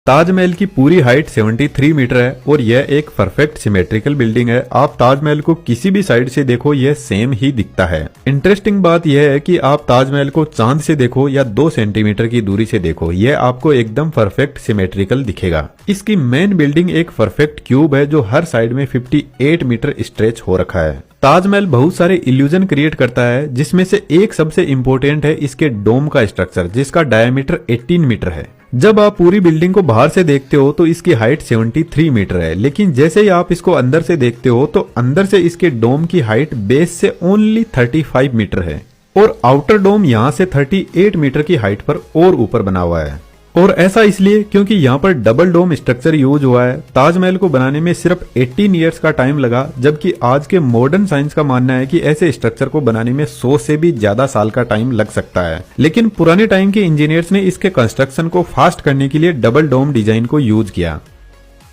ताजमहल की पूरी height 73 metre है और यह एक परफेक्ट सिमेट्रिकल बिल्डिंग है। आप ताजमहल को किसी भी साइड से देखो यह सेम ही दिखता है। इंटरेस्टिंग बात यह है कि आप ताजमहल को चांद से देखो या 2 सेंटीमीटर की दूरी से देखो, यह आपको एकदम परफेक्ट सिमेट्रिकल दिखेगा। इसकी मेन बिल्डिंग एक परफेक्ट क्यूब है जो हर साइड में 58 मीटर स्ट्रेच हो रखा है। ताजमहल बहुत सारे इल्यूजन क्रिएट करता है, जिसमें से एक सबसे इम्पोर्टेंट है इसके डोम का स्ट्रक्चर, जिसका डायमीटर 18 मीटर है। जब आप पूरी बिल्डिंग को बाहर से देखते हो तो इसकी हाइट 73 मीटर है, लेकिन जैसे ही आप इसको अंदर से देखते हो तो अंदर से इसके डोम की हाइट बेस से ओनली 35 मीटर है और आउटर डोम यहाँ से 38 मीटर की हाइट पर और ऊपर बना हुआ है। और ऐसा इसलिए क्योंकि यहाँ पर डबल डोम स्ट्रक्चर यूज हुआ है। ताजमहल को बनाने में सिर्फ 18 इयर्स का टाइम लगा, जबकि आज के मॉडर्न साइंस का मानना है कि ऐसे स्ट्रक्चर को बनाने में 100 से भी ज्यादा साल का टाइम लग सकता है। लेकिन पुराने टाइम के इंजीनियर्स ने इसके कंस्ट्रक्शन को फास्ट करने के लिए डबल डोम डिजाइन को यूज किया।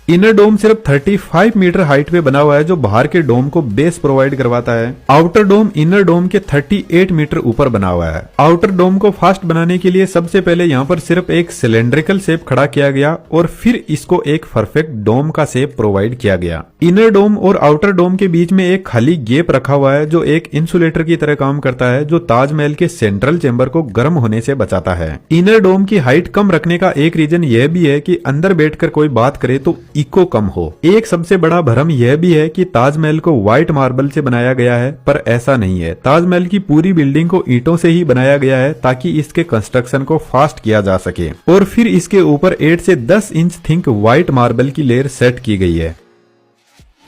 इनर डोम सिर्फ 35 मीटर हाइट पे बना हुआ है जो बाहर के डोम को बेस प्रोवाइड करवाता है। आउटर डोम इनर डोम के 38 मीटर ऊपर बना हुआ है। आउटर डोम को फास्ट बनाने के लिए सबसे पहले यहाँ पर सिर्फ एक सिलेंड्रिकल शेप खड़ा किया गया और फिर इसको एक परफेक्ट डोम का शेप प्रोवाइड किया गया। इनर डोम और आउटर डोम के बीच में एक खाली गैप रखा हुआ है जो एक इंसुलेटर की तरह काम करता है, जो ताजमहल के सेंट्रल चेंबर को गर्म होने से बचाता है। इनर डोम की हाइट कम रखने का एक रीजन यह भी है कि अंदर बैठकर कोई बात करे तो इको कम हो। एक सबसे बड़ा भ्रम यह भी है कि ताजमहल को व्हाइट मार्बल से बनाया गया है, पर ऐसा नहीं है। ताजमहल की पूरी बिल्डिंग को ईंटों से ही बनाया गया है ताकि इसके कंस्ट्रक्शन को फास्ट किया जा सके और फिर इसके ऊपर 8 से 10 इंच थिक व्हाइट मार्बल की लेयर सेट की गई है।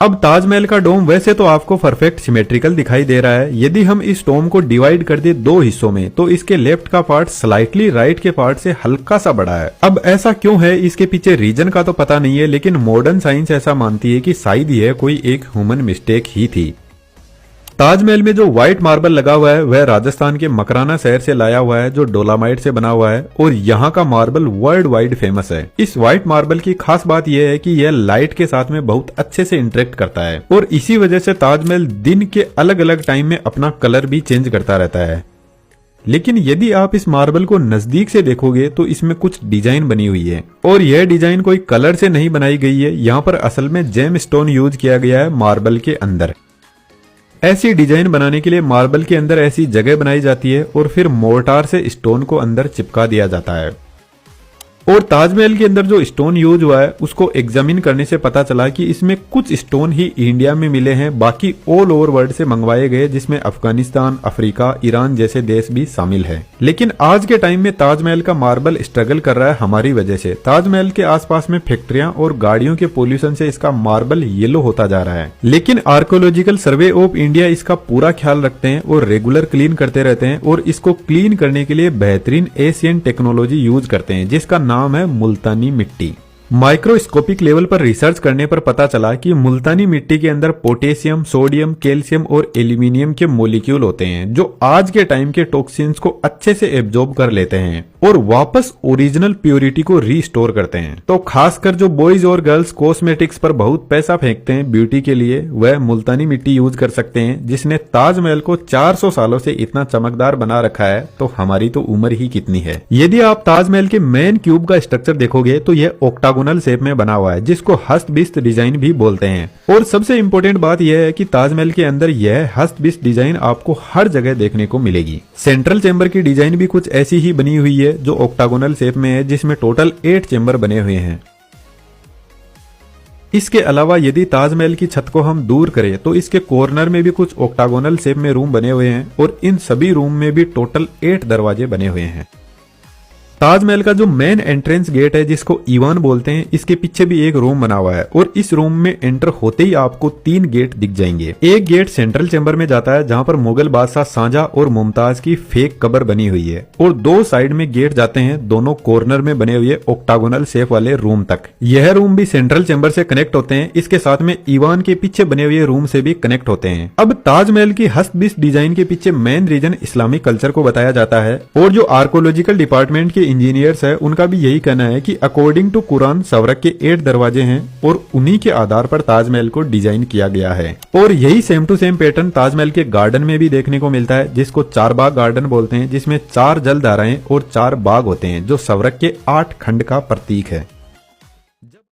अब ताजमहल का डोम वैसे तो आपको परफेक्ट सिमेट्रिकल दिखाई दे रहा है। यदि हम इस डोम को डिवाइड कर दे 2 हिस्सों में तो इसके लेफ्ट का पार्ट स्लाइटली राइट के पार्ट से हल्का सा बड़ा है। अब ऐसा क्यों है इसके पीछे रीजन का तो पता नहीं है, लेकिन मॉडर्न साइंस ऐसा मानती है कि शायद यह कोई एक ह्यूमन मिस्टेक ही थी। ताजमहल में जो व्हाइट मार्बल लगा हुआ है वह राजस्थान के मकराना शहर से लाया हुआ है जो डोलामाइट से बना हुआ है और यहाँ का मार्बल वर्ल्ड वाइड फेमस है। इस व्हाइट मार्बल की खास बात यह है कि यह लाइट के साथ में बहुत अच्छे से इंटरेक्ट करता है और इसी वजह से ताजमहल दिन के अलग अलग टाइम में अपना कलर भी चेंज करता रहता है। लेकिन यदि आप इस मार्बल को नजदीक से देखोगे तो इसमें कुछ डिजाइन बनी हुई है और यह डिजाइन कोई कलर से नहीं बनाई गई है। यहाँ पर असल में जेम स्टोन यूज किया गया है मार्बल के अंदर। ऐसी डिजाइन बनाने के लिए मार्बल के अंदर ऐसी जगह बनाई जाती है और फिर मोर्टार से स्टोन को अंदर चिपका दिया जाता है। और ताजमहल के अंदर जो स्टोन यूज हुआ है उसको एग्जामिन करने से पता चला कि इसमें कुछ स्टोन ही इंडिया में मिले हैं, बाकी ऑल ओवर वर्ल्ड से मंगवाए गए, जिसमें अफगानिस्तान, अफ्रीका, ईरान जैसे देश भी शामिल है। लेकिन आज के टाइम में ताजमहल का मार्बल स्ट्रगल कर रहा है हमारी वजह से। ताजमहल के आसपास में फैक्ट्रियां और गाड़ियों के पोल्यूशन से इसका मार्बल येलो होता जा रहा है। लेकिन आर्कियोलॉजिकल सर्वे ऑफ इंडिया इसका पूरा ख्याल रखते हैं और रेगुलर क्लीन करते रहते हैं और इसको क्लीन करने के लिए बेहतरीन एशियन टेक्नोलॉजी यूज करते हैं जिसका नाम है मुल्तानी मिट्टी। माइक्रोस्कोपिक लेवल पर रिसर्च करने पर पता चला कि मुल्तानी मिट्टी के अंदर पोटेशियम, सोडियम, कैल्शियम और एल्यूमिनियम के मॉलिक्यूल होते हैं जो आज के टाइम के टॉक्सिन्स को अच्छे से एब्जॉर्ब कर लेते हैं और वापस ओरिजिनल प्योरिटी को रीस्टोर करते हैं। तो खासकर जो बॉयज और गर्ल्स कॉस्मेटिक्स पर बहुत पैसा फेंकते हैं ब्यूटी के लिए, वह मुल्तानी मिट्टी यूज कर सकते हैं, जिसने ताजमहल को 400 सालों से इतना चमकदार बना रखा है। तो हमारी तो उम्र ही कितनी है। यदि आप ताजमहल के मेन क्यूब का स्ट्रक्चर देखोगे तो यह ऑक्टागोनल शेप में बना हुआ है, जिसको हस्तबिस्त डिजाइन भी बोलते हैं। और सबसे इंपॉर्टेंट बात यह है कि ताजमहल के अंदर यह हस्तबिस्त डिजाइन आपको हर जगह देखने को मिलेगी। सेंट्रल चेंबर की डिजाइन भी कुछ ऐसी ही बनी हुई है जो ऑक्टागोनल शेप में है, जिसमें टोटल 8 चेंबर बने हुए हैं। इसके अलावा यदि ताजमहल की छत को हम दूर करें तो इसके कॉर्नर में भी कुछ ऑक्टागोनल शेप में रूम बने हुए हैं और इन सभी रूम में भी टोटल 8 दरवाजे बने हुए हैं। ताजमहल का जो मेन एंट्रेंस गेट है जिसको ईवान बोलते हैं, इसके पीछे भी एक रूम बना हुआ है और इस रूम में एंटर होते ही आपको 3 गेट दिख जाएंगे। एक गेट सेंट्रल चेंबर में जाता है जहां पर मुगल बादशाह शाहजहां और मुमताज की फेक कब्र बनी हुई है और 2 साइड में गेट जाते हैं दोनों कॉर्नर में बने हुए ऑक्टागोनल शेप वाले रूम तक। यह रूम भी सेंट्रल चेंबर से कनेक्ट होते हैं, इसके साथ में ईवान के पीछे बने हुए रूम से भी कनेक्ट होते हैं। अब ताजमहल की हस्तबिस्त डिजाइन के पीछे मेन रीजन इस्लामिक कल्चर को बताया जाता है और जो आर्कियोलॉजिकल डिपार्टमेंट के इंजीनियर्स है उनका भी यही कहना है कि अकॉर्डिंग टू कुरान सवरक के 8 दरवाजे हैं और उन्हीं के आधार पर ताजमहल को डिजाइन किया गया है। और यही same to same pattern Taj Mahal के गार्डन में भी देखने को मिलता है, जिसको 4 बाग गार्डन बोलते हैं, जिसमें 4 जलधाराएं और 4 बाग होते हैं जो सवरक के 8 खंड का प्रतीक है।